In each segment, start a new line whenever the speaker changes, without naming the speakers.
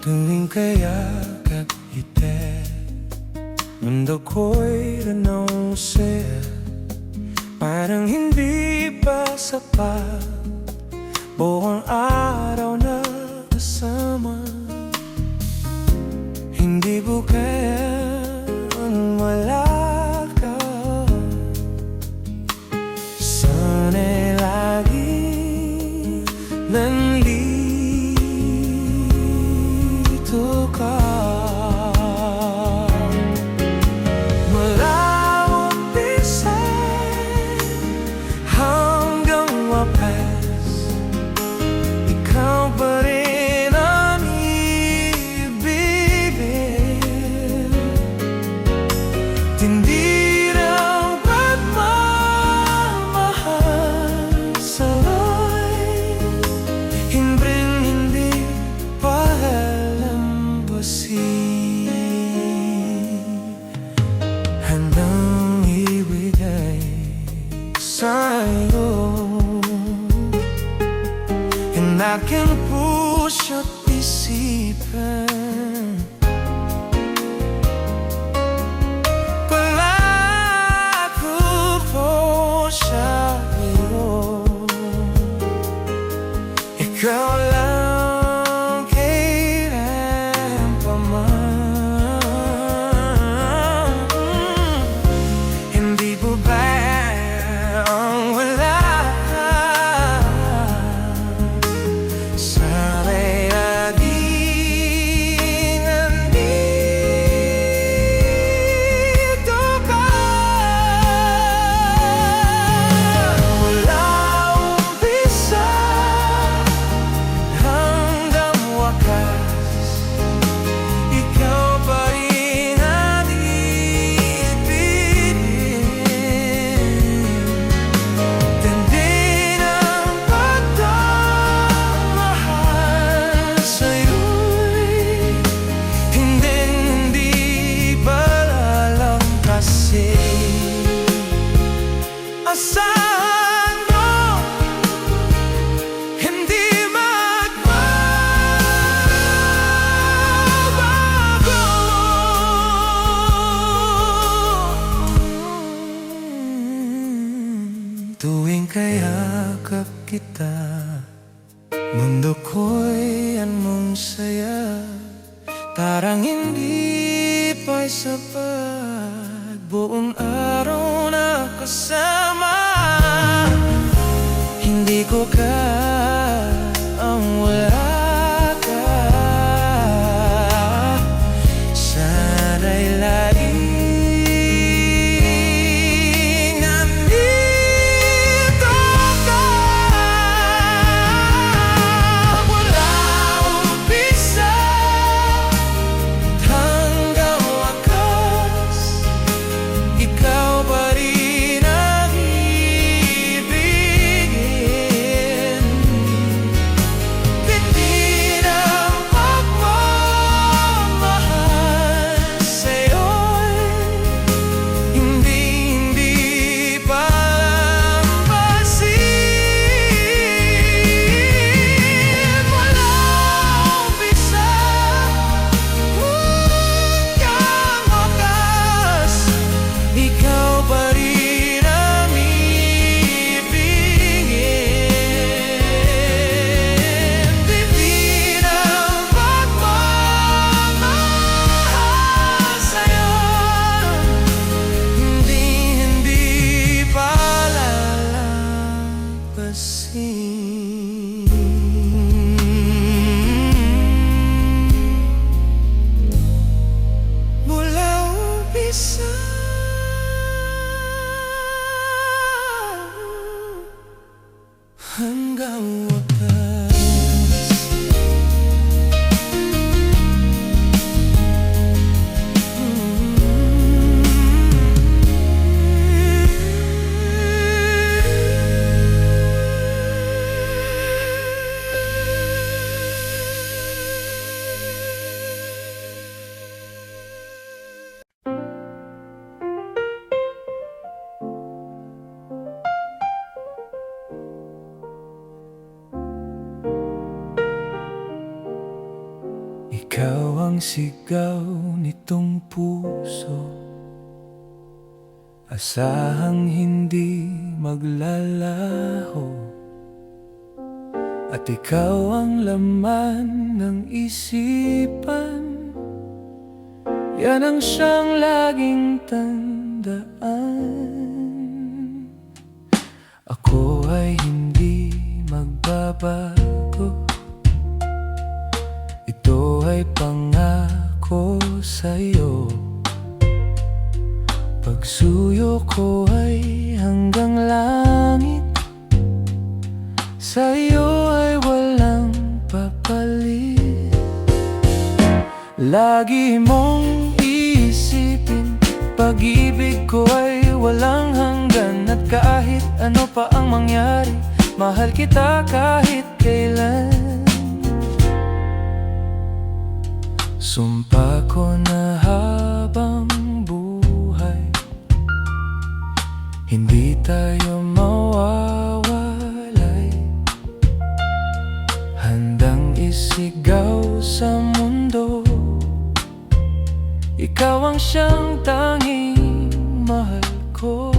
Tuwing kayakap kita, mundo ko'y ranong saya. Parang hindi pa sapat buong araw na kasama. Hindi ko kaya ang wala ka. Sana'y lagi nandito ka. Mula umpisa hanggang wakas, ikaw pa rin ang ibigin. Tindi ng pagmamahal sa'yo'y hindi pa handang ibigay sa'yo ang aking puso't isipan. Pangako ko sa'yo, ikaw lang kailan pa man. Hindi po ba ang wala? Sana'y laging nandito ka. Mula umpisa hanggang wakas, ikaw pa rin ang ibigin. Tindi ng pagmamahal sa'yo'y hindi pa lalampasin. Asahan mo hindi magbabago. Tuwing kayakap kita, mundo ko'y anong saya. Parang hindi pa sapat buong araw na kasama. Hindi ko kayang wala ka. Sana'y laging nandito ka. Mula umpisa hanggang wakas, ikaw pa rin ang ibigin. Ikaw ang sigaw nitong puso, asahang hindi maglalaho. At ikaw ang laman ng isipan, yan ang siyang laging tandaan. Ako ay hindi magbabago, ito ay pangako sa'yo. Pagsuyo ko ay hanggang langit, sa'yo ay walang papalit. Lagi mong iisipin, pag-ibig ko ay walang hanggan. At kahit ano pa ang mangyari, mahal kita kahit kailan. Sumpa ko na habang buhay, hindi tayo mawawalay. Handang isigaw sa mundo, ikaw ang siyang tanging mahal ko.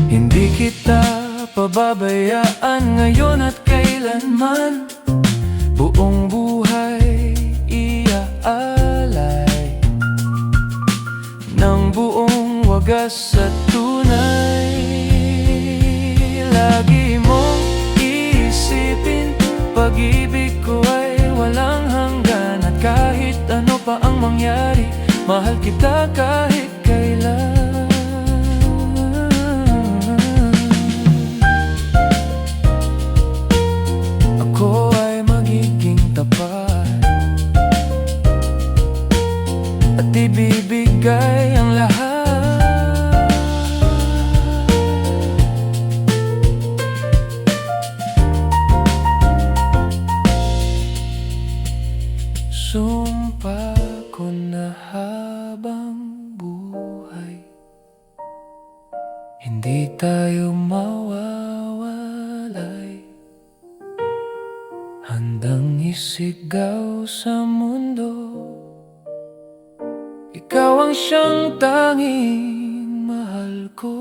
Hindi kita pababayaan ngayon at kailanman. Buong buhay iaalay ng buong wagas at tunay. Lagi mong iisipin, pag-ibig ko ay walang hanggan. At kahit ano pa ang mangyari, mahal kita kahit kailan. Ako ay magiging tapat at ibibigay ang lahat. Sumpa ko na habang buhay, hindi tayo mawawalay. Handang isigaw sa mundo, ikaw ang siyang tanging mahal ko.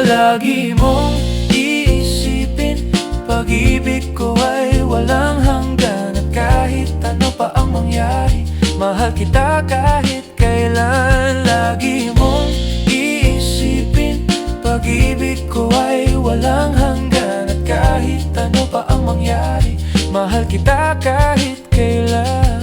Lagi mong iisipin, pag-ibig ko ay walang hanggan. At kahit ano pa ang mangyari, mahal kita kahit kailan. Lagi mong iisipin, pag-ibig ko ay walang hanggan. At kahit ano pa ang mangyari, mahal kita kahit kailan.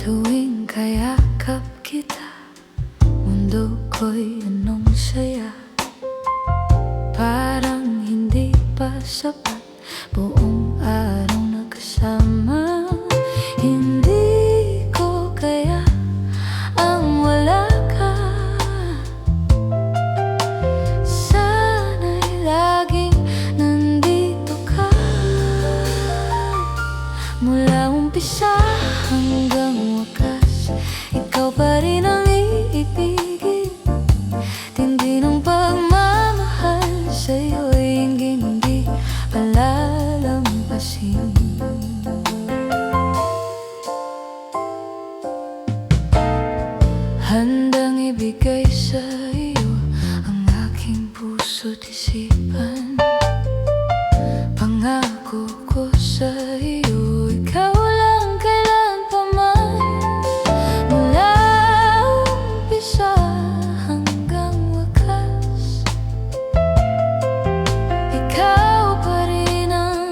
Tuwing kayakap kita, mundo ko'y anong saya. Parang hindi pa sapat buong araw na kasama. Hindi ko kaya ang wala ka. Sana'y laging nandito ka, mula umpisa hanggang wakas. Ikaw pa rin ang iibigin. Tindi ng pagmamahal sa'yo'y hindi palalampasin. Handang ibigay sa'yo ang aking puso't isipan. Pangako ko sa'yo, ikaw lang kailan pa man. Mula umpisa hanggang wakas, ikaw pa rin ang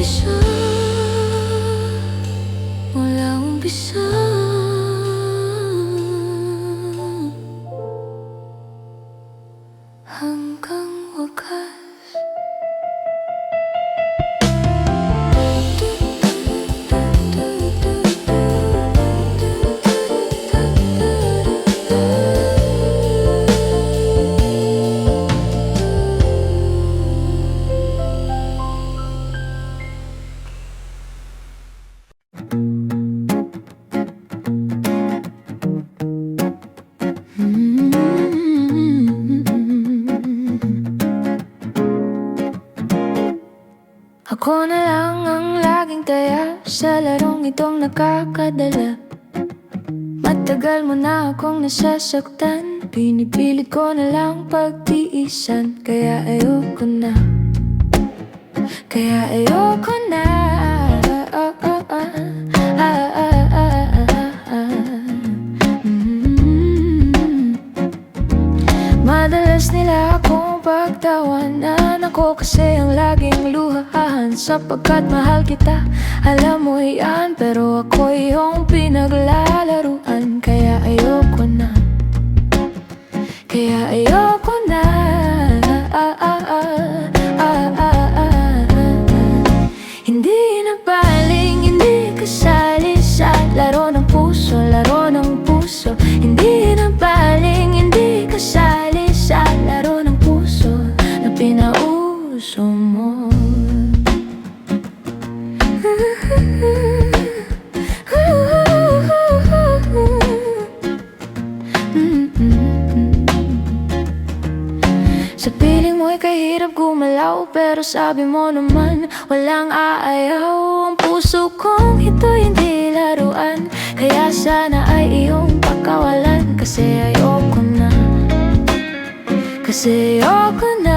umpisa, walang umpisa, hanggang wakas. Ako na lang ang laging taya sa larong itong nakakadala. Matagal mo na akong nasasaktan, pinipilit ko na lang pagtiisan. Kaya ayoko na, kaya ayoko na. Madalas nila akong pagtawanan, ako kasi ang laging luhaan, sapagkat mahal kita, alam mo yan. Pero ako yung pinaglalaruan, kaya ayoko na, kaya ayoko na. Hindi na baling, hindi kasali sa laro ng puso, laro ng puso. Hindi na baling, hindi kasali sa laro ng puso na pinauso mo. Sa piling mo'y kahirap gumalaw, pero sabi mo naman walang aayaw. Ang puso kong ito'y hindi laruan, kaya sana ay iyong pakawalan. Kasi ayoko na, kasi ayoko na.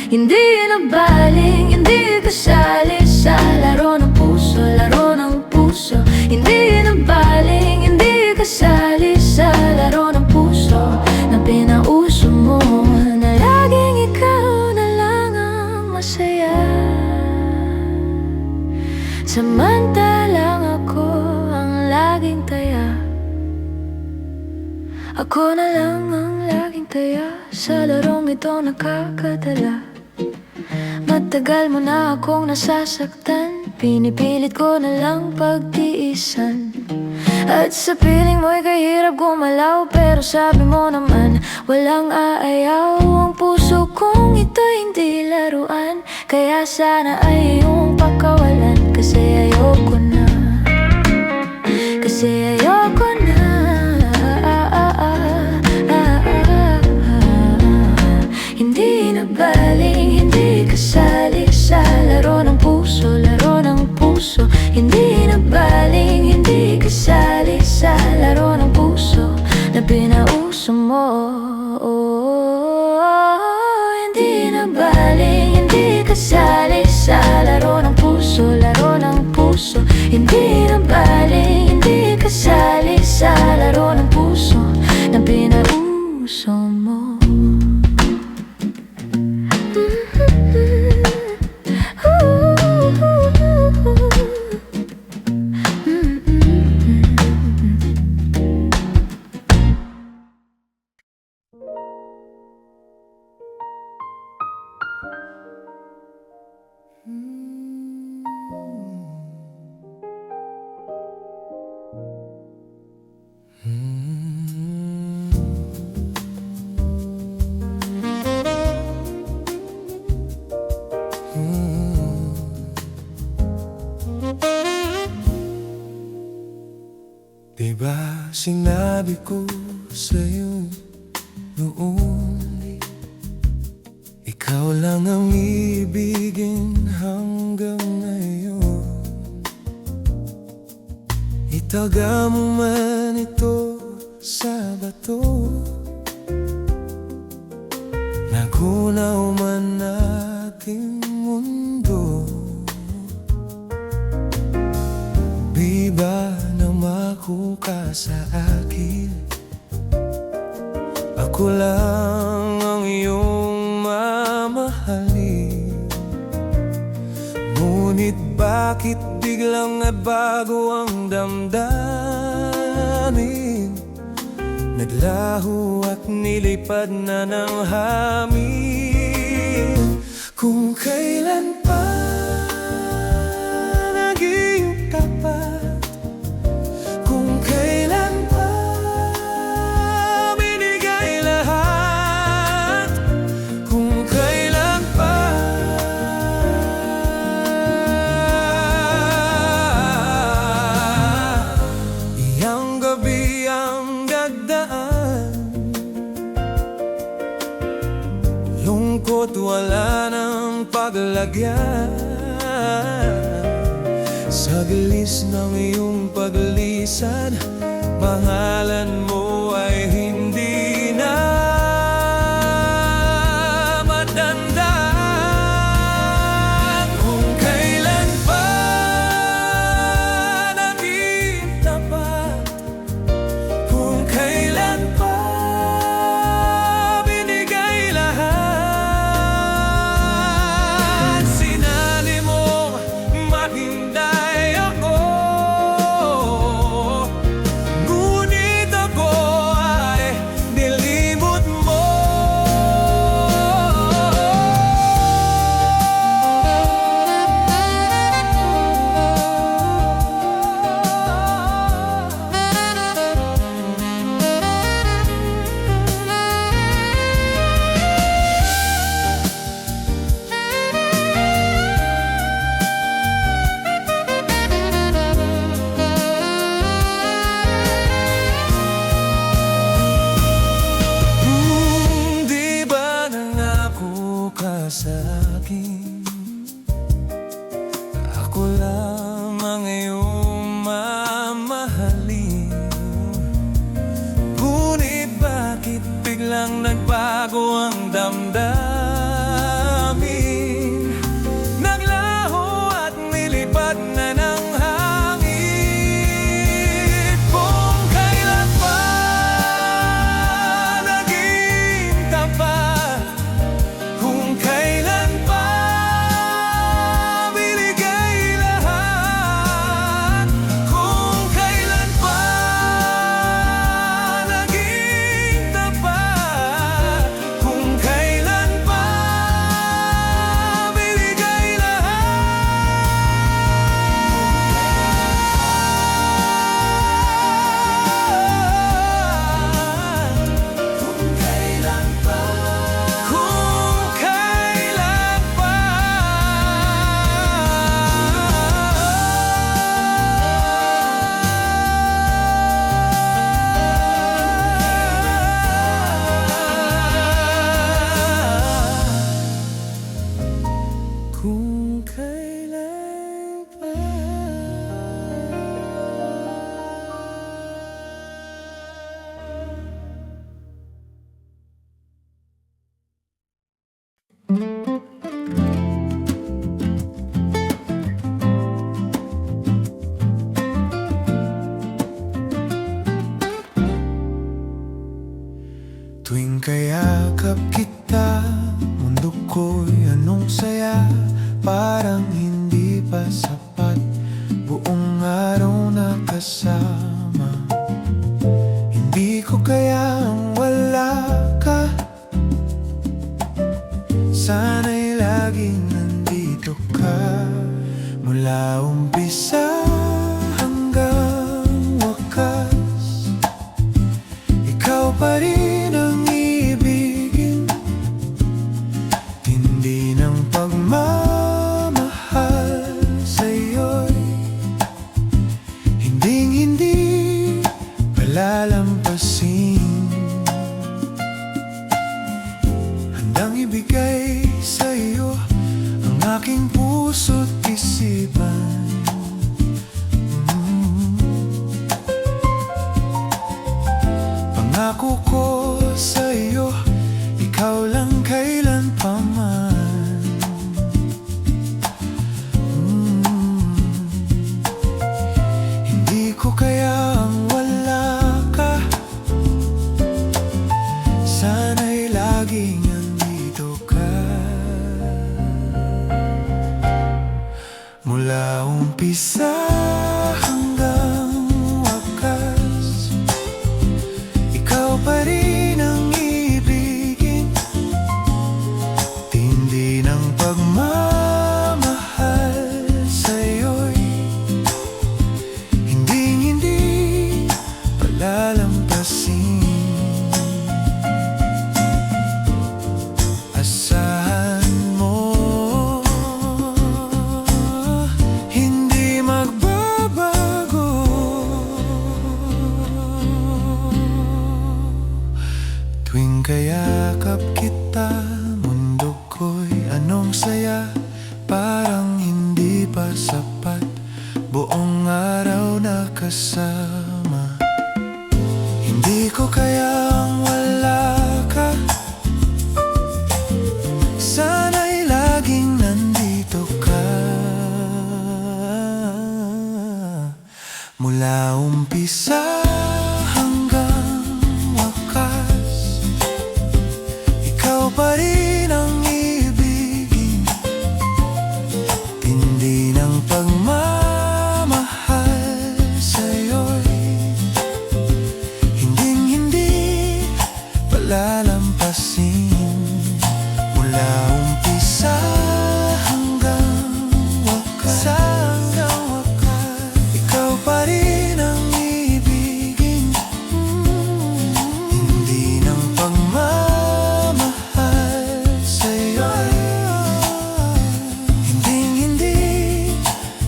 Hindi na baling, hindi kasali sa laro ng puso, laro ng puso. Hindi na baling, hindi kasali sa laro ng puso na pinauso mo, na laging ikaw na lang ang masaya, samantalang ako ang laging taya. Ako na lang ang laging taya sa larong ito nakakadala. Matagal mo na akong nasasaktan, pinipilit ko na lang pagtiisan. At sa piling mo'y kahirap gumalaw, pero sabi mo naman walang aayaw. Ang puso kong ito'y hindi laruan, kaya sana ay iyong pakawalan. Kasi ayoko na, kasi ayoko na. Hindi na baling, hindi kasali sa laro ng puso, laro ng puso. Hindi na baling, hindi kasali sa laro ng puso na pinauso mo. Hindi na baling, hindi kasali sa laro ng puso, laro ng puso. Hindi na baling, hindi kasali sa laro ng puso na pinauso mo.
Diba sinabi ko sa'yo noon, ikaw lang ang ibigin hanggang ngayon. Itaga mo man ito sa bato, nagunaw man ating mundo. Biba na mako ka sa akin, ako lang ang iyong bakit biglang nagbago ang damdamin? Naglaho at nilipad na ng hangin. Kung kailan pa naging tapat, kung kailan pa binigay lahat, kung kailan pa iyang gabi ang nagdaan, lungkot wala ng paglagyan. Sa gilis ng iyong paglisan, pangalan mo ay hindi na matandaan. Kung kailan pa naging tapat, kung kailan pa binigay lahat, sinali mo mahinday ako, ngunit ako ay nilimot mo. Di ba nangako ka sa akin, ako lamang iyong mamahalin? Ngunit bakit biglang nagbago ang damdamin? Naglaho at nilipad na ng hangin. Kung kailan pa naging tapat, kung kailan pa binigay lahat, kung kailan pa naging tapat, kung kailan pa binigay lahat, kung kailan pa, kung kailan pa. Kung kailan pa. Tuwing kayakap kita, mundo ko'y anong saya. Parang hindi pa sapat, buong araw na kasama. Hindi ko kayang wala ka, sana'y laging nandito ka. Mula umpisa hanggang wakas, ikaw pa rin ang ibigin. Hindi ng pagmamahal sa'yo'y hinding-hindi palalampasin. Handang ibigay sa'yo ang aking puso't isipan. Pangako ko sa'yo, ikaw lang kailan pa man. Hindi ko kayang wala ka, sana'y laging nandito ka. Mula umpisa hanggang wakas, ikaw pa rin ang ibigin. Tindi ng pagmamahal sa'yo'y hindi palalampasin. Asahan mo, hindi magbabago. Tuwing kayakap kita, mundo ko'y anong saya. Parang hindi pa sapat, buong araw na kasama. Hindi ko kayang wala ka, sana'y laging nandito ka. Mula umpisa hanggang wakas, ikaw pa rin ang ibigin. Tindi ng pagmamahal sa'yo'y hindi palalampasin. Mula umpisa hanggang wakas, ikaw pa rin ang ibigin. Hindi ng pagmamahal sa'yo'y hindi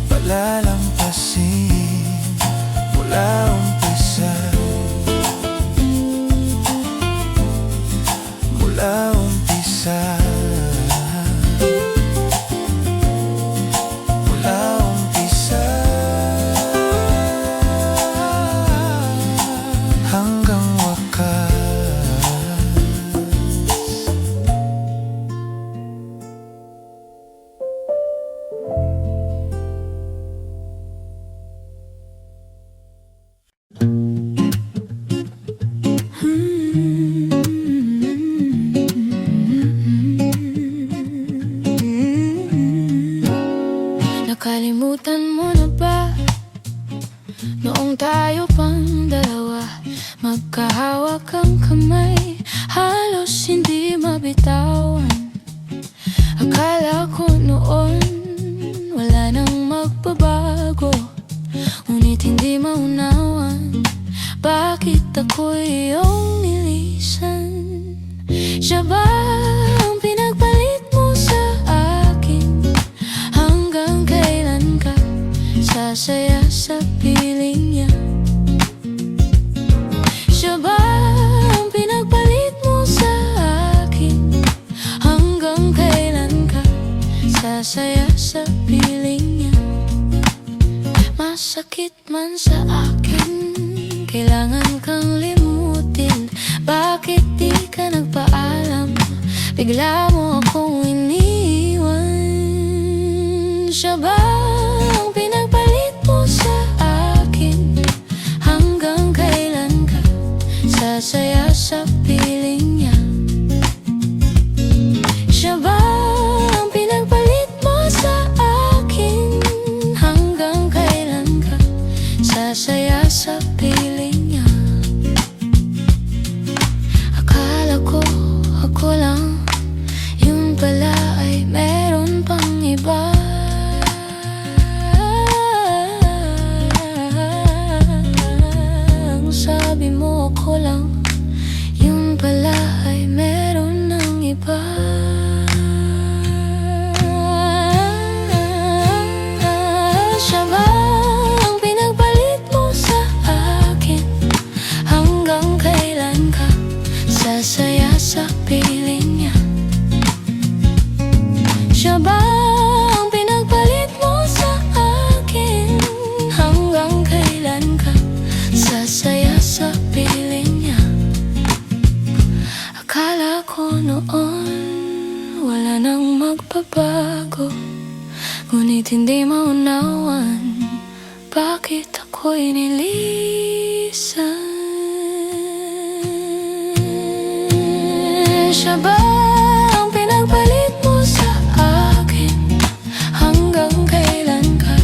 palalampasin. Mula umpisa, mula umpisa, mula umpisa hanggang wakas.
Nakalimutan mo na ba noong tayo pang dalawa, magkahawak ang kamay, halos hindi mabitawan. Akala ko noon wala nang magbabago, ngunit hindi maunawan bakit ako'y iyong nilisan. Siya ba ang pinagpalit mo sa akin? Hanggang kailan ka sasaya sa piling niya? Siya ba ang pinagpalit mo sa akin? Hanggang kailan ka sasaya sa piling niya? Masakit man sa akin, kailangan kang limutin. Bakit di ka nagpaalam? Bigla mo akong iniwan. Siya ba ang pinagpalit mo sa akin? Hanggang kailan ka sasaya sa piling niya? Siya ba ang pinagpalit mo sa akin? Hanggang kailan ka sasaya sa piling niya? Akala ko ako lang, yun pala ay meron pang iba. Ang sabi mo ako lang, yun pala ay meron ng iba. Siya ba ang pinagpalit mo sa akin? Hanggang kailan ka sasaya sa piling niya? Siya ba ang pinagpalit mo sa akin? Hanggang kailan ka sasaya sa piling niya? Akala ko noon wala nang magbabago, ngunit hindi maunawan bakit ako'y nilisan. Siya ba ang pinagpalit mo sa akin? Hanggang kailan ka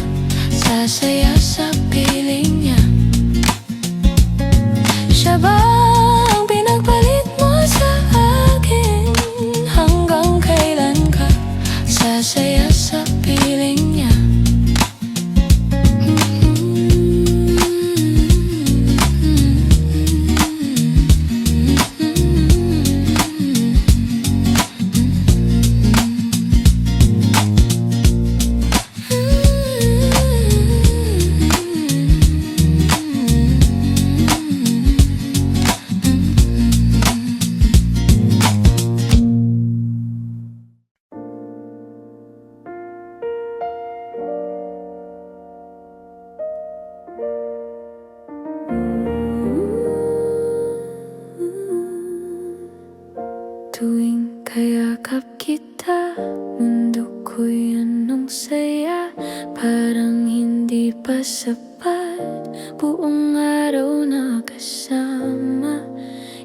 kita, mundo ko'y anong saya. Parang hindi pa sapat, buong araw na kasama.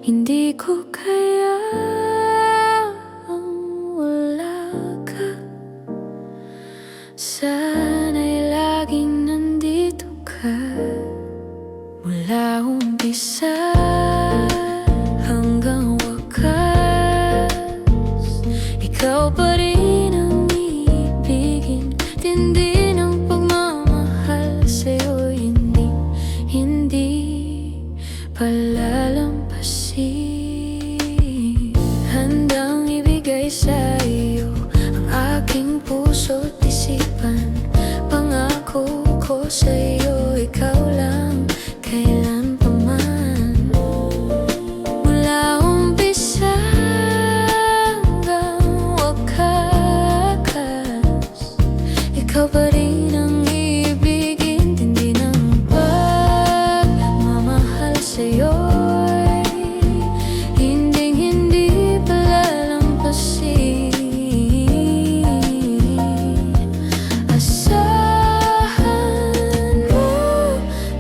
Hindi ko kaya ang wala ka. Sana'y laging nandito ka. Mula umpisa hanggang wakas, ikaw pa rin ang iibigin. Tindi ng pagmamahal sa'yo, hindi palalampasin. Handang ibigay sa iyo ang aking puso't isipan. Pangako ko sa iyo, ikaw lang kailanpaman. Mula umpisa hanggang wakas, ikaw pa rin ang ibigin. Tindi ng pagmamahal sa'yo'y hindi palalampasin. Asahan mo,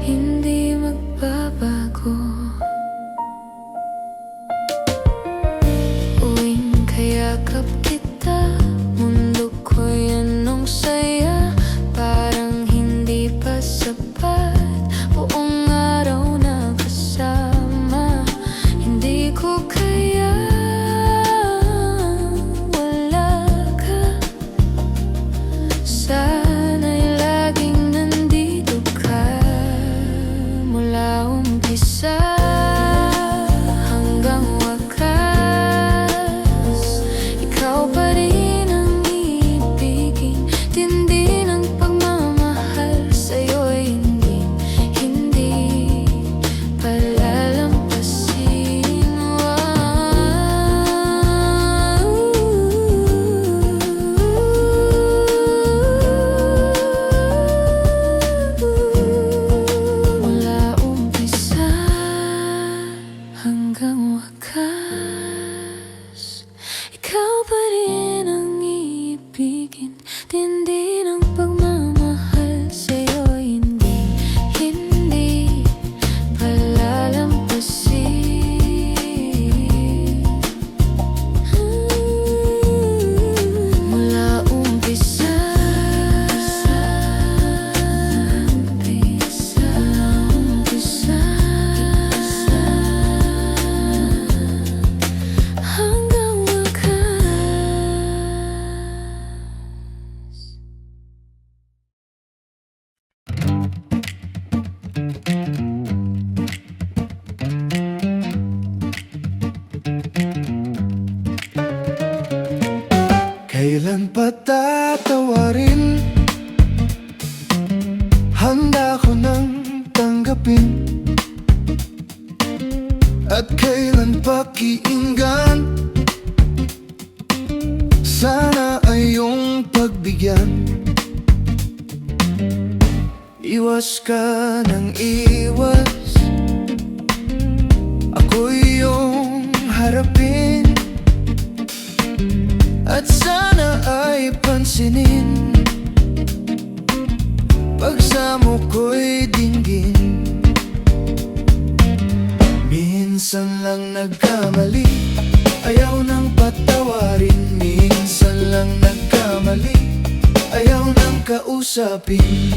hindi magbabago. Uwing kayakap kita, mundo ko'y anong saya. Parang hindi pa sapat, buong araw na kasama. Hindi ko kaya wala ka. Sana'y laging nandito ka. Mula umpisa hanggang wakas, ikaw pa rin ang iibigin. Tindi ng pagmamahal sa'yo'y hindi palalampasin. Mula umpisa hanggang wakas, ikaw pa rin ang iibigin. Tindi ng pagmamahal sa'yo, hindi palalampasin. Mula umpisa hanggang wakas.
Kailan pa tatawarin? Handa ko nang tanggapin. At kailan pa kiinggan? Sana ay iyong pagbigyan. Iwas ka ng iwas, ako'y iyong harapin. At sana ay pansinin, pagsamo ko'y dinggin. Minsan lang nagkamali, ayaw nang patawarin. Minsan lang nagkamali, ayaw nang kausapin.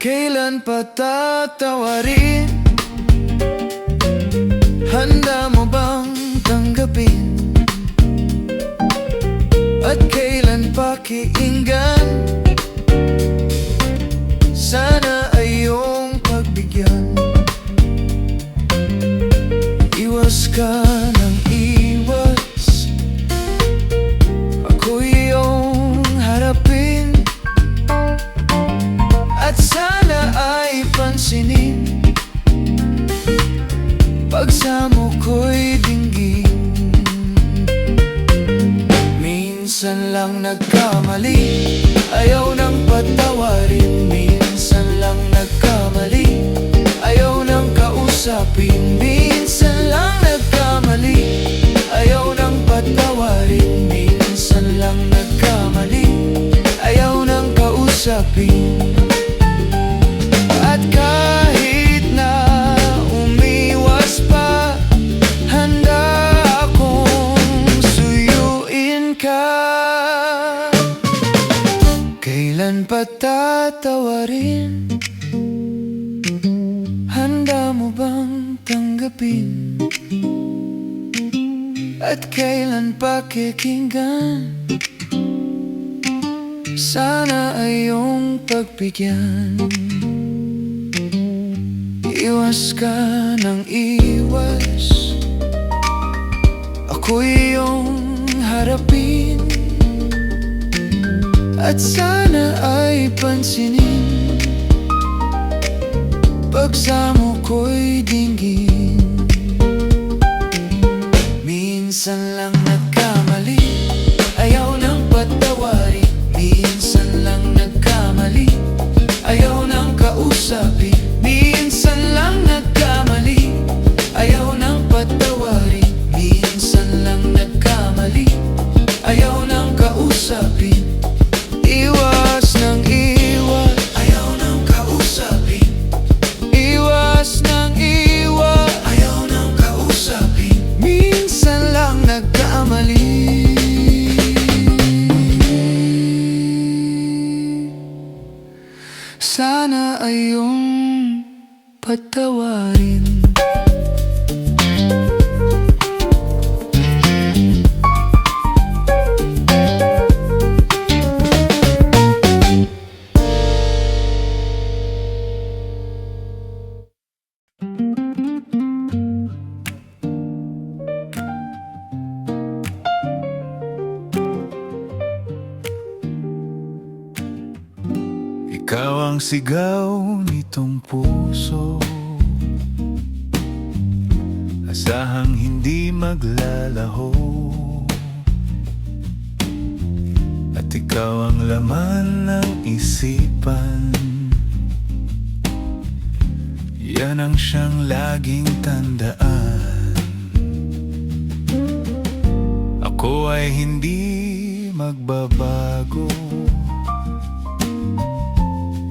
Kailan pa tatawarin? Handa mo bang tanggapin? At kailan pa kiinggan? Sana ay iyong pagbigyan. Iwas ka ng iwas, ako'y iyong harapin. At sana ay pansinin, pagsamo ko'y dinggin. Minsan lang nagkamali, ayaw nang patawarin. Minsan lang nagkamali, ayaw nang kausapin. Minsan lang nagkamali, isipin at kailan pakikinggan. Sana ay iyong pagbigyan. Iwas ka ng iwas, ako'y iyong harapin. At sana ay pansinin pagsamo ko'y dinggin. Minsan lang nagkamali, ayaw nang patawarin. Minsan lang nagkamali, ayaw nang kausapin. Minsan lang nagkamali, ayaw nang patawarin. Minsan lang nagkamali, ayaw nang kausapin. Iwas ng iwas, ayaw nang kausapin. Iwas ng iwas, ayaw nang kausapin. Minsan lang nagkamali, sana ay iyong patawarin. Ikaw ang sigaw nitong puso, asahang hindi maglalaho. At ikaw ang laman ng isipan, yan ang siyang laging tandaan. Ako ay hindi magbabago,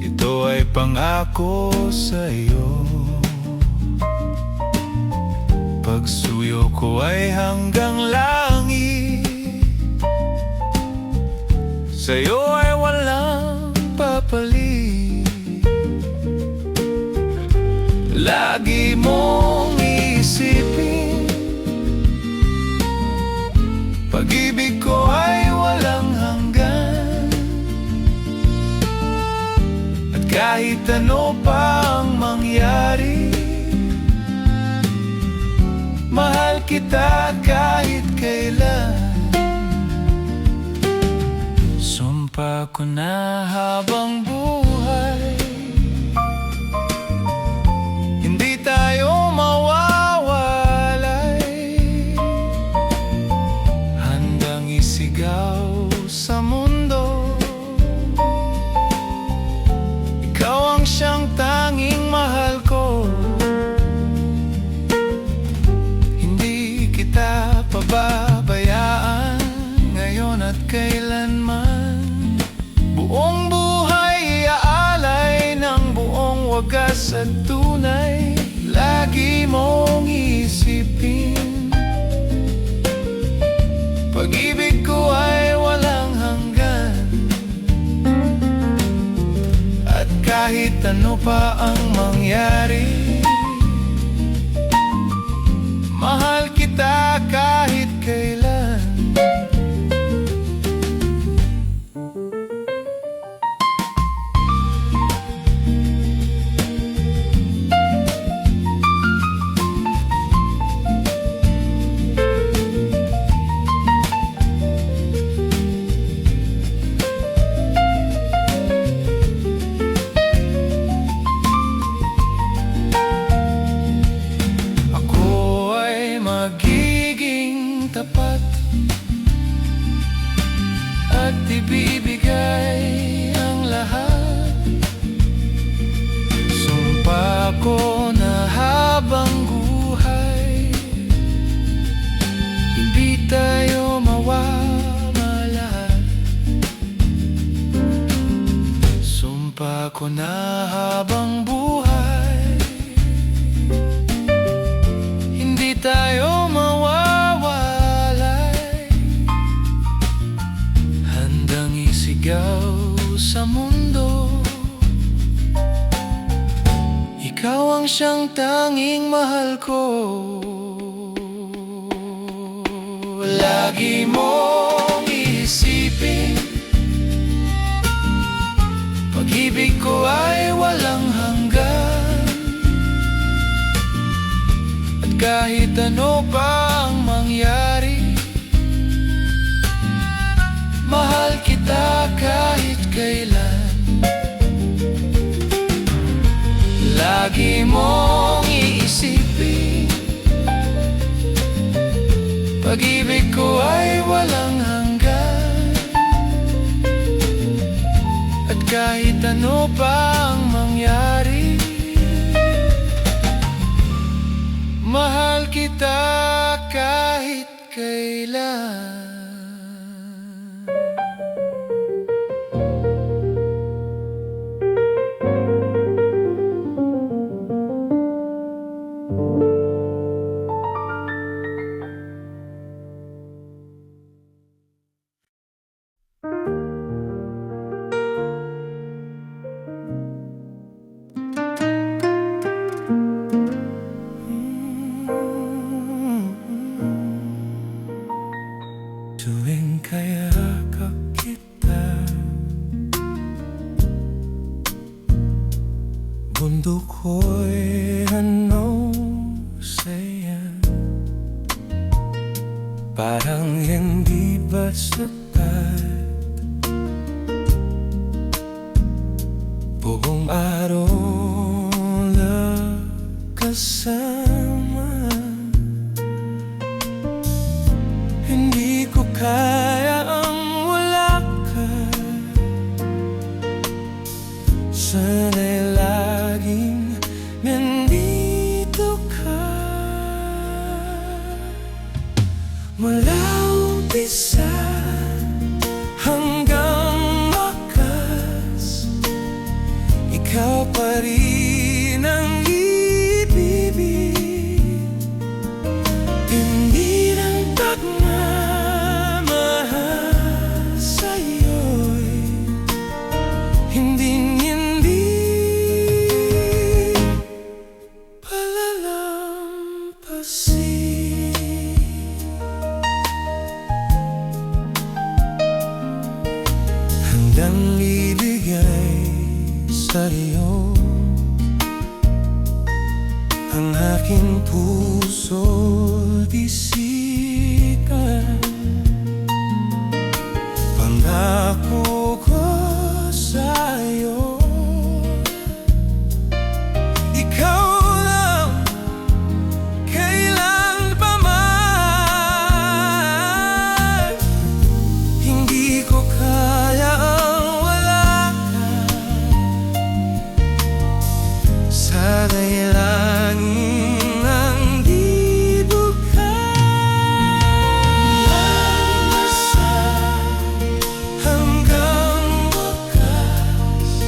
ito ay pangako sa iyo. Pagsuyo ko ay hanggang langit, sa'yo ay walang papalit. Lagi mong isipin, pag-ibig ko ay walang hanggan. At kahit ano pa ang mangyari, mahal kita kahit kailan. Sumpa ko na habang buhay, hindi tayo mawawalay. Handang isigaw sa mundo, ikaw ang siyang tanging mahal ko. Hindi kita pababayaan ngayon at kailanman. Buong buhay iaalay ng buong wagas at tunay. Lagi mong isipin, pag-ibig ko ay walang hanggan. At kahit ano pa ang mangyari, mahal kita kahit kailan. Magiging tapat at ibibigay ang lahat. Sumpa ko na habang buhay, hindi tayo mawawala. Sumpa ko na habang buhay, hindi tayo mawawalay. Handang isigaw sa mundo, ikaw ang siyang tanging mahal ko. lagi mong iisipin, pag-ibig ko ay walang hanggan. At kahit ano pa ang mangyari, mahal kita kahit kailan. Lagi mong iisipin, pag-ibig ko ay walang hanggan. At kahit ano pa ang mangyari, mahal kita kahit kailan. Tuwing kayakap kita, mundo ko'y anong saya. Parang hindi ba sapat buong araw lang kasama. Hindi ko kaya ang wala ka, sana'y laging nandito ka. Mula umpisa hanggang wakas, ikaw pa rin ang ibibig. Hindi ng pagmamahal sa'yo'y hinding-hindi palalampasin. Handang ibigay sa'yo ang aking puso't isipan. Pangako ko sa'yo, ikaw lang kailan pa man. Hindi ko kaya ang wala ka, sana'y langing nandito ka. Hanggang wakas,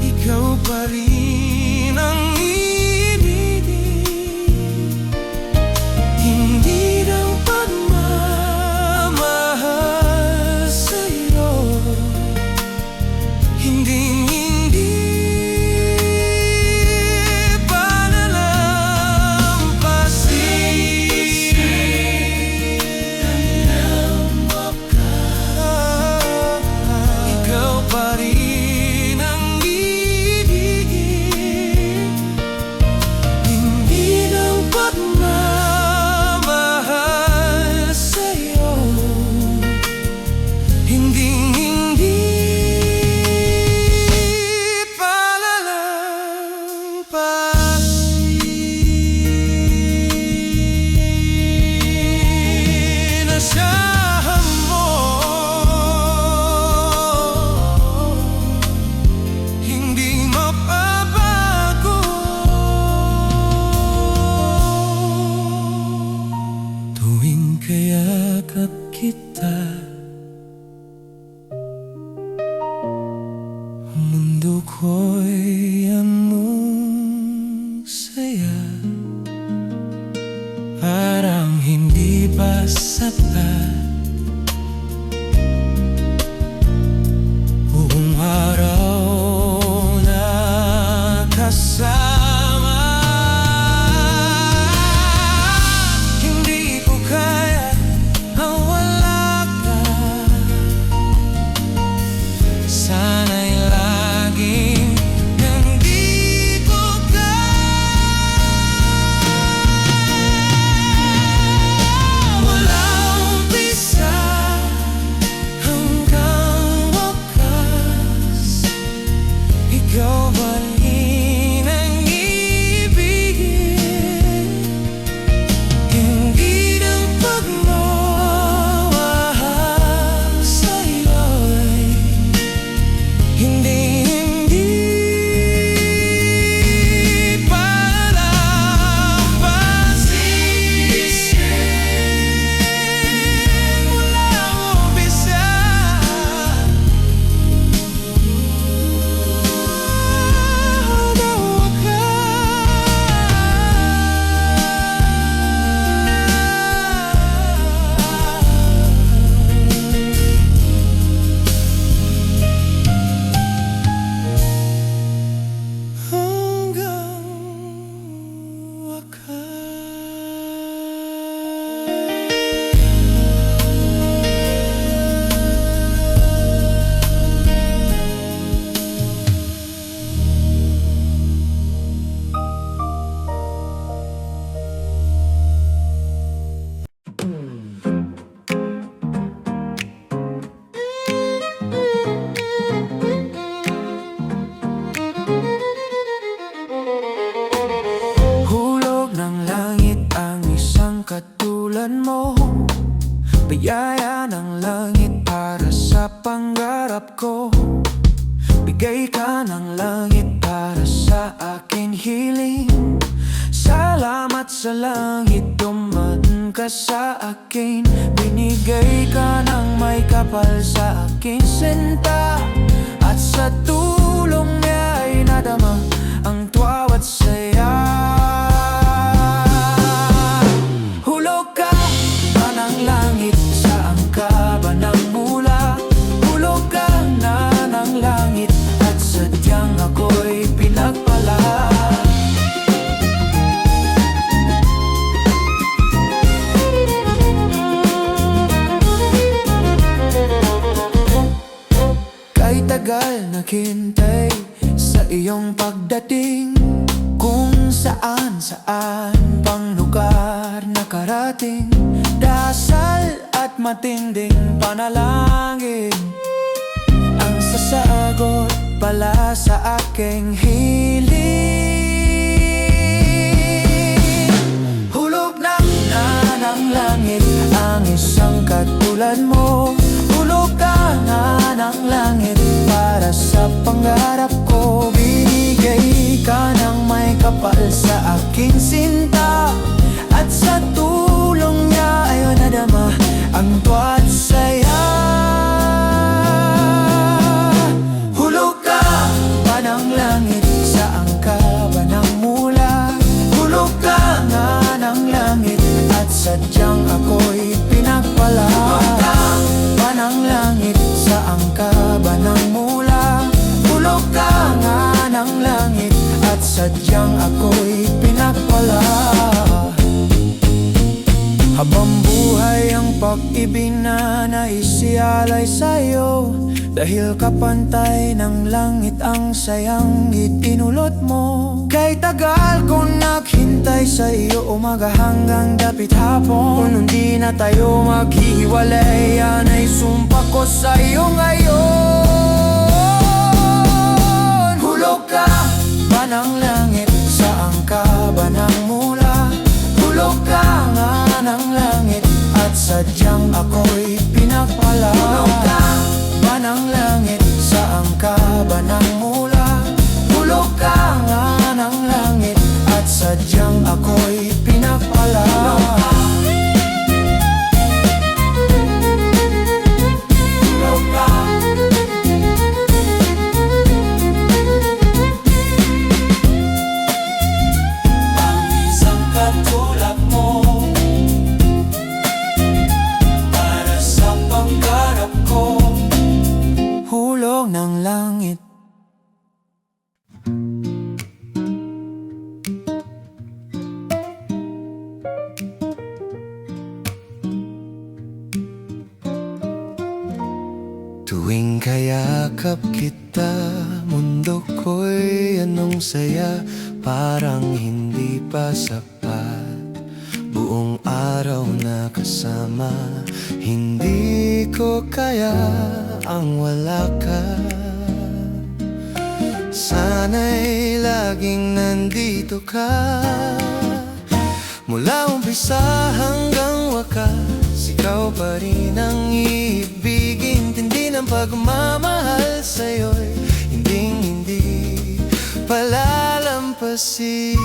ikaw pa rin ang ibigin. Hindi ng pagmamahal sa'yo hinding-hindi ikaw pa rin ang ibigin. Hindi ng pagmamahal sa'yo hinding-hindi palalampasin. Asahan mo, hindi mapapago. Tuwing kayakap kita, mundo ko'y anong saya. Parang hindi pa sapat buong araw na kasama. Hindi ko kaya katulad mo. Biyaya ng langit para sa pangarap ko. Bigay ka ng langit para sa akin hiling. Salamat sa langit, dumaan ka sa akin. Binigay ka ng may kapal sa akin sinta. At sa tulong niya ay nadama ang tuwa at saya. Hulog ka pa ng langit, saan ka ba nang mula? Hulog ka na ng langit at sadyang ako'y pinagpala. Kay tagal naghintay sa iyong pagdating, kung saan pang lugar nakarating. Dasal at matinding panalangin ang sasagot pala sa aking hiling. Hulog na ng langit ang isang katulad mo. Hulog ka na ng langit para sa pangarap ko. Binigay ka ng may kapal sa aking sinta. At sa tulong niya ay nadama ang tuwa at saya. Hulog ka pa ng langit, saan ka ba nang mula? Hulog ka nga ng langit at sadyang ako'y pinagpala. Hulog ka pa ng langit, saan ka ba nang mula? Hulog ka nga ng langit at sadyang ako'y pinagpala. Habang buhay ang pag-ibig na naisialay sa'yo, dahil kapantay ng langit ang sayang itinulot mo. Kay tagal ko naghintay sa iyo, umaga hanggang dapit hapon. Kung hindi na tayo maghihiwalay, yan ay sumpa ko sa iyo ngayon. Hulog ka ba ng langit, saan ka ba nang mula? Hulog ka nga ng langit at sadyang ako'y pinagpala. Hulog ka ba ng langit, saan ka ba nang mula? Hulog ka nga ng langit at sadyang ako'y pinagpala. Hulog ka. Ang isang katulad mo para sa pangarap ko. Hulog ng langit. Tuwing kayakap kita, mundo ko'y anong saya. Parang hindi pa sapat buong araw na kasama. Hindi ko kaya ang wala ka. Sana'y laging nandito ka. Mula umpisa hanggang wakas, ikaw pa rin ang ibigin. Tindi ng pagmamahal sa'yo'y hindi palalampasin.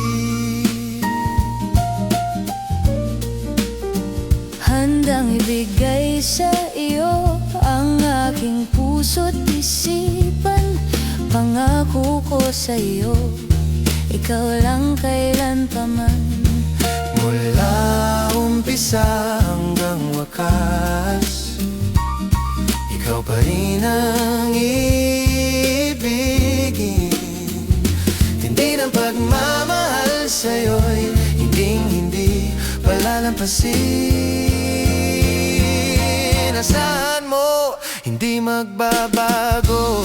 Handang ibigay sa iyo ang aking puso't isipan. Pangako ko sa iyo, ikaw lang kailanpaman.
Mula umpisa hanggang wakas, ikaw pa rin ang ibigin. Tindi ng pagmamahal sa'yo'y hindi palalampasin. Asahan mo, hindi magbabago.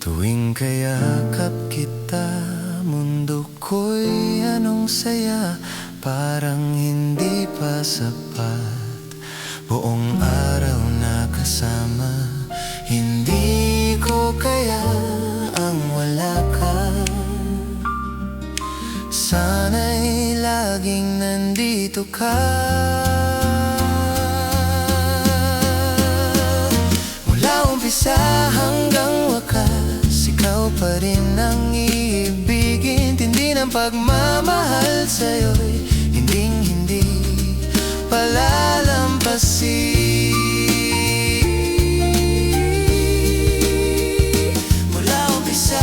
Tuwing kayakap kita, mundo ko'y anong saya, parang hindi pa sapat. Buong araw na kasama, hindi ko kaya ang wala ka. Sana'y laging nandito ka. Mula umpisa hanggang wakas, ikaw pa rin ang iibigin. Tindi ng pagmamahal sa'yo'y hinding-hindi palalampasin. Mula umpisa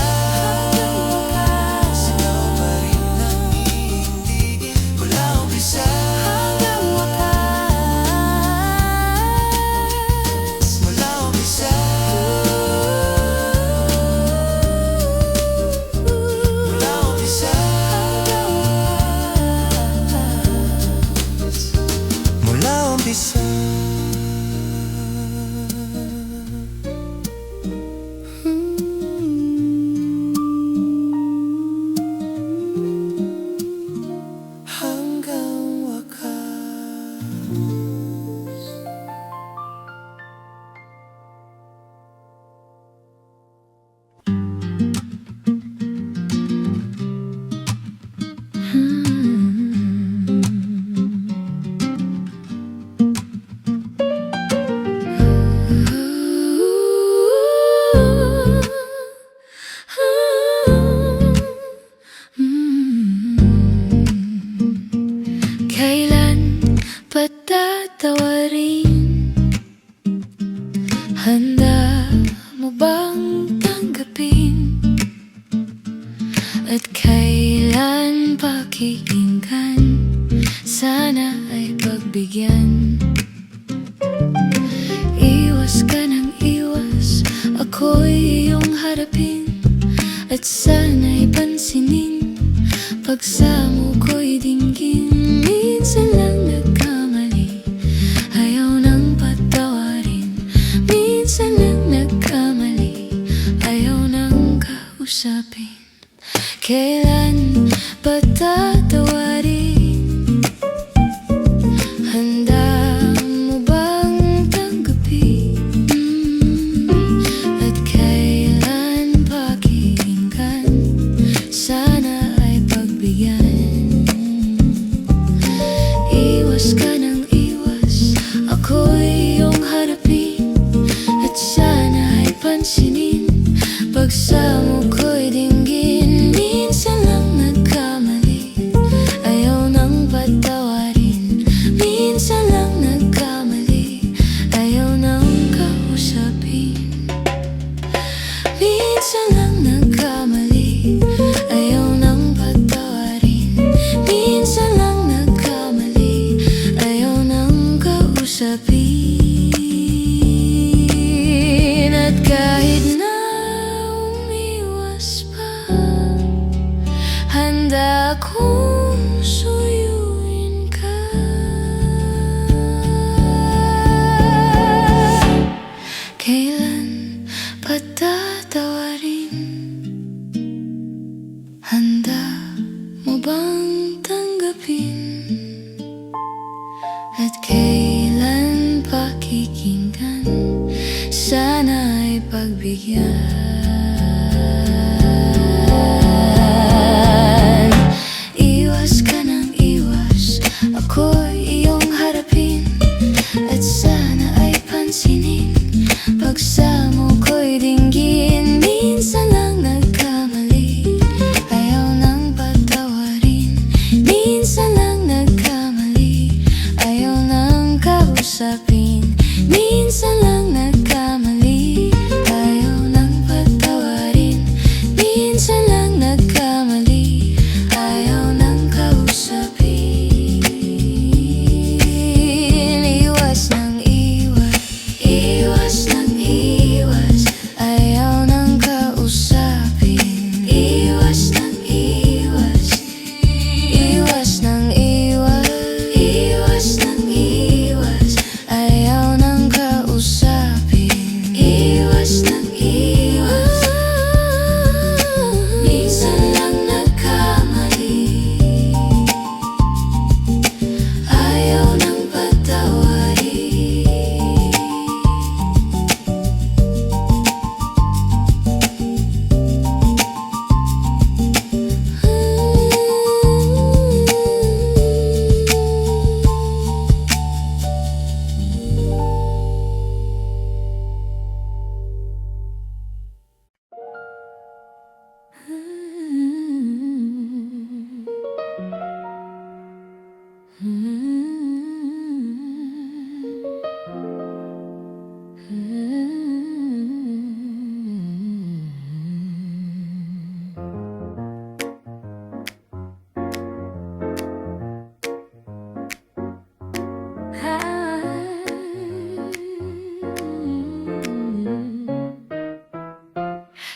ikaw pa rin ang iibigin. Mula umpisa hanggang wakas, mula umpisa. Mula umpisa mula umpisa. Hanggang wakas.
Kailan patatawarin? Handa mo bang tanggapin? At kailan pakikinggan? Sana ay pagbigyan. Iwas ka ng iwas, ako'y iyong harapin. At sana'y pansinin, pagsamo ko'y dinggin. Minsan lang nagkamali, ayaw nang patawarin. Minsan lang nagkamali, ayaw nang kausapin. Kailan patatawarin? Handa mo bang tanggapin? At kailan pakikinggan? Sana ay pagbigyan. Iwas ka ng iwas, ako'y iyong harapin. At sana ay pansinin, pagsamo ko'y dinggin. Minsan lang nagkamali, ayaw nang patawarin. Minsan lang nagkamali, ayaw nang kausapin. Minsan lang nagkamali, ayaw nang patawarin. Minsan lang nagkamali, ayaw nang kausapin. At kahit na umiwas pa, handa akong suyuin ka. Kailan patatawarin? Handa mo bang tanggapin? At kailan pakikinggan? Sana ay pagbigyan. Iwas ka ng iwas, ako'y iyong harapin. At sana ay pansinin, pagsamo ko'y dinggin. Minsan lang nagkamali, ayaw nang patawarin. Minsan lang nagkamali, ayaw nang kausapin. Minsan lang nagkamali, ayaw nang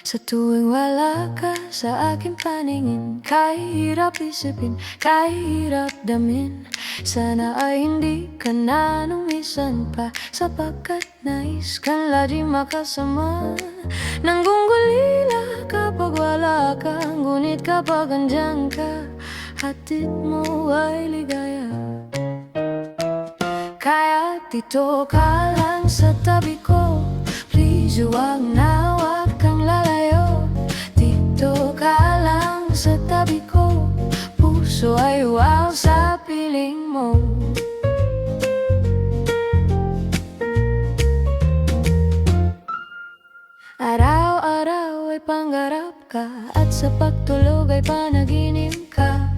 Sa tuwing wala ka sa aking paningin, kahirap isipin, kahirap damin. Sana ay hindi ka na numisan pa, sapagkat nais kang lagi makasama. Nanggugulila kapag wala ka, ngunit kapag andyan ka, hatid mo ay ligaya. Kaya dito ka lang sa tabi ko, please huwag na huwag kang lalayo. Dito ka lang sa tabi ko, puso ay wow sa piling mo. Araw-araw ay pangarap ka, at sa pagtulog ay panaginip ka.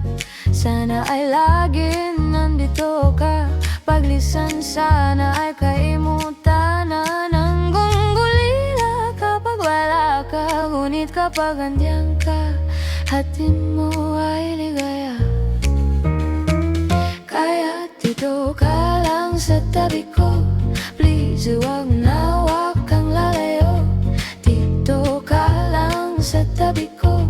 Sana ay laging nandito ka, paglisan sana ay kaimutan na. Nanggugulila kapag wala ka, ngunit kapag andiyan ka, hatid mo ay ligaya. Kaya dito ka lang sa tabi ko, please huwag na huwag kang lalayo. Dito ka lang sa tabi ko,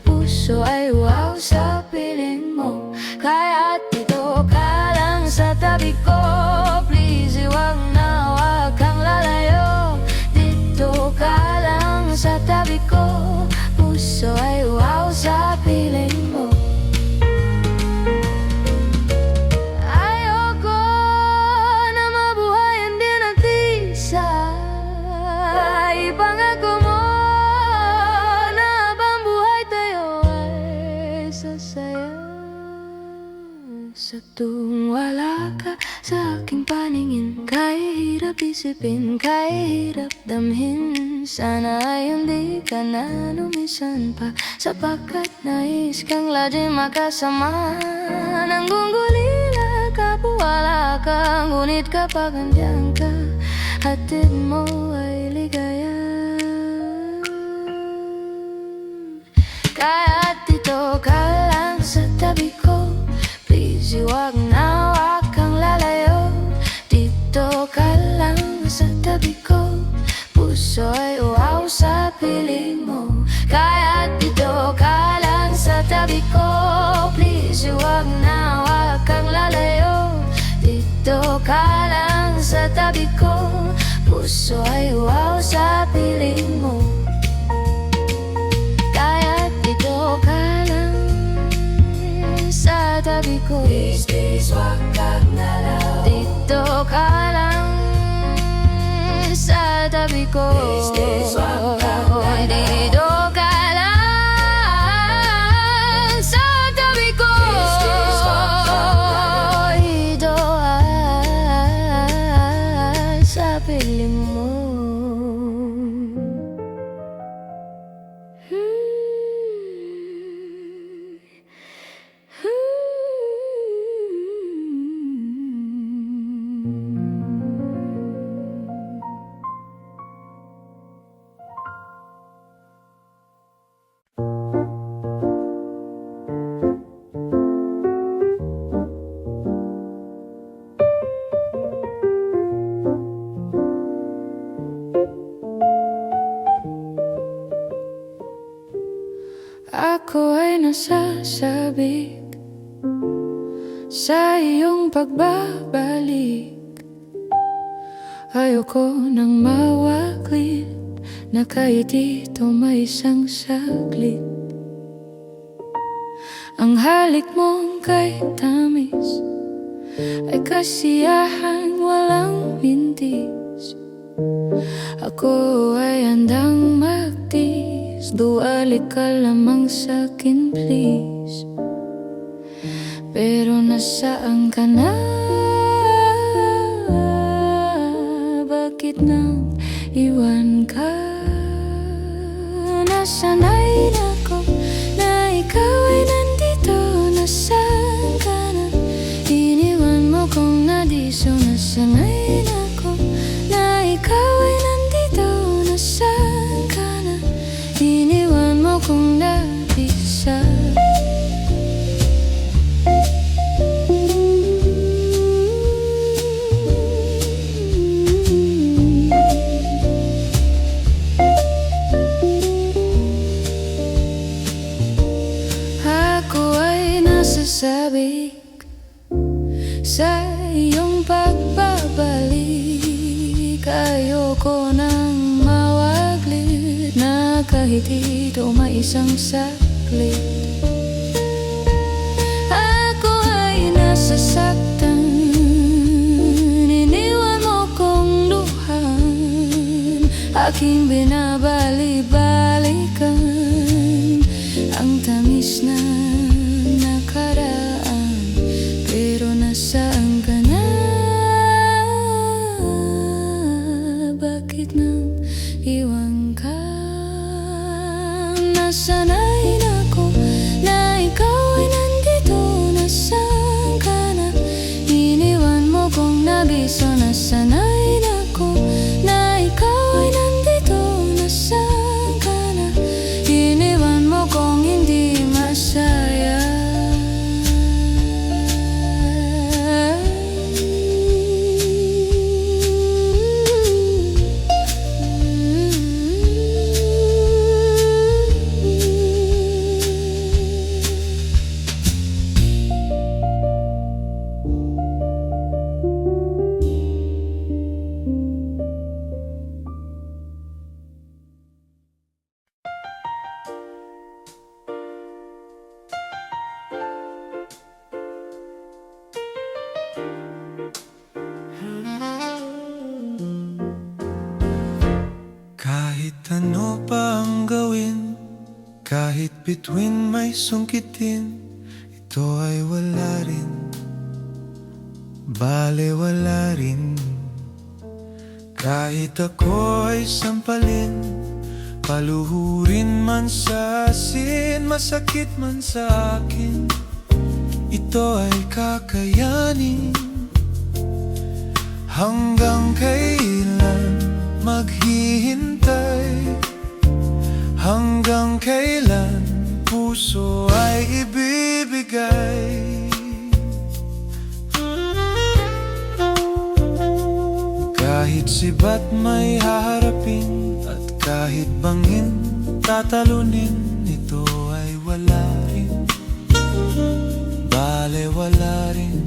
puso ay wow sa piling mo. Kaya dito ka lang sa tabi ko, please huwag na huwag kang lalayo. Dito ka lang sa tabi ko, puso ay wow sa piling mo. Ayoko na mabuhay hindi nag-isa. Ipangako mo na habang buhay tayo ay sasaya. Sa tuwing wala ka sa aking paningin, kahirap isipin, kahirap damhin. Sana ay hindi ka na lumisan pa, sapagkat nais kang lagi makasama. Nanggugulila kapag wala ka, ngunit kapag andyan ka, hatid mo ay ligaya. Kaya dito ka lang sa tabi ko, please huwag na huwag kang lalayo. Dito ka lang sa tabi ko, puso ay wow sa piling mo. Kaya dito ka lang sa tabi ko, please huwag na huwag kang lalayo. Dito ka lang sa tabi ko, puso ay wow sa piling mo. Kaya dito ka lang sa tabi ko, please, please huwag kang lalayo. Dito ka lang sa tabi ko, please, please huwag kang lalayo. Dito ka lang sa tabi ko, please, please huwag kang lalayo. Dito ay sa piling mo. Ako ay nasasabik sa iyong pagbabalik. Ayoko nang mawaklit na kayo dito may isang saglit. Ang halik mong kay tamis ay kasiyahan walang mintis. Ako ay handang magtiis, duwalik ka lamang sa'kin please. Pero nasaan ka na? Bakit nang iwan ka? Nasanay na ko na ikaw ay nandito. Nasaan ka na? Iniwan mo kong nadiso. Nasanay na ko na ikaw ay nandito. Nasaan ka na? Iniwan mo kong nabisa. masasabi sa iyong pagbabalik. Ayoko nang mawaglit na kahit ito may isang saglit. Ako ay nasasaktan, iniwan mo kong luhan, aking binabalik-balikan ang tamis na nakaraan. Pero nasaan ka na? Bakit nang iwan ka? Nasanay na ako na ikaw ay nandito. Nasaan ka na? Iniwan mo kong nabiso. Nasanay na ako na ikaw ay nandito. Nasaan ka na? Iniwan mo kong hindi masaya.
Kahit ano pa ang gawin, kahit bituin may sungkitin, ito ay wala rin, bale wala rin. Kahit ako ay sampalin, paluhurin man sa asin, masakit man sa akin, ito ay kakayanin. Hanggang kailan maghihintay? Hanggang kailan puso ay ibibigay? Kahit sibat may haharapin, at kahit bangin tatalunin, ito ay wala rin, bale wala rin.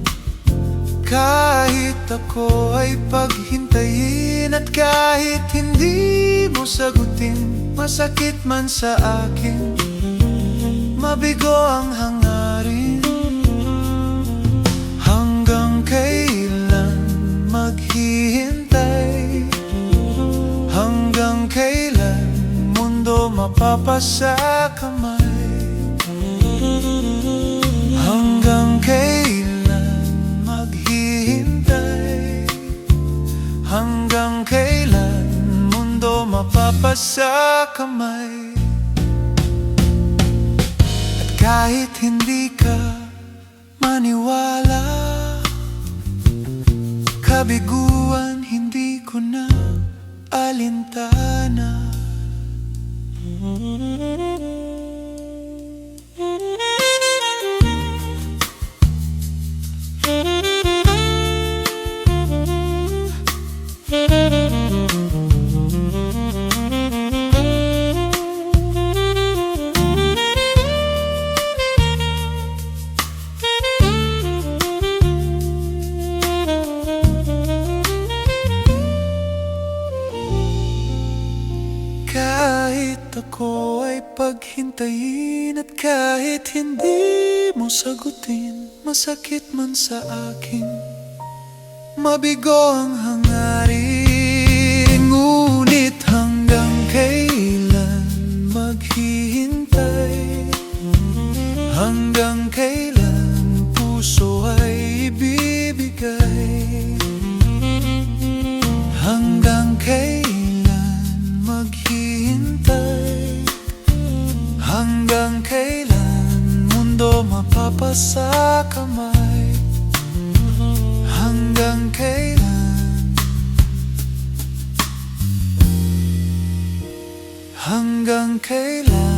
Kahit ako ay paghintayin, at kahit hindi mo sagutin, masakit man sa akin, mabigo ang hangarin. Hanggang kailan maghihintay? Hanggang kailan mundo mapapasa kamay? Hanggang kailan maghihintay? Hanggang kailan mundo mapapasa kamay? At kahit hindi ka maniwala, kabiguan hindi ko na alintana. Kahit ako ay paghintayin, at kahit hindi mo sagutin, masakit man sa akin, mabigo ang hangarin. Ngunit hanggang kailan maghihintay? Hanggang kailan puso ay ibibigay? Hanggang kailan maghihintay? Hanggang kailan mundo mapapasa kamay? Hanggang kailan? Hanggang kailan?